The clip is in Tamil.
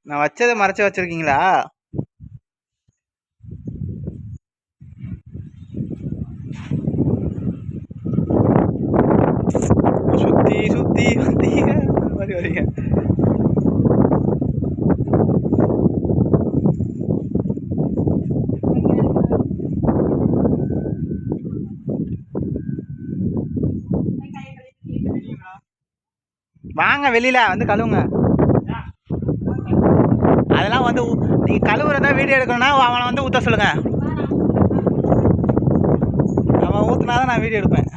நான் வச்சதை மறைச்சு வச்சிருக்கீங்களா? சுத்தி சுத்தி வந்தீங்க மாதிரி வரீங்க. வாங்க வெளியில வந்து கழுவுங்க. அதெல்லாம் வந்து நீங்க கழுவுறதா வீடியோ எடுக்கணும்னா அவனை வந்து ஊத்த சொல்லுங்க. அவன் ஊத்துனாதான் நான் வீடியோ எடுப்பேன்.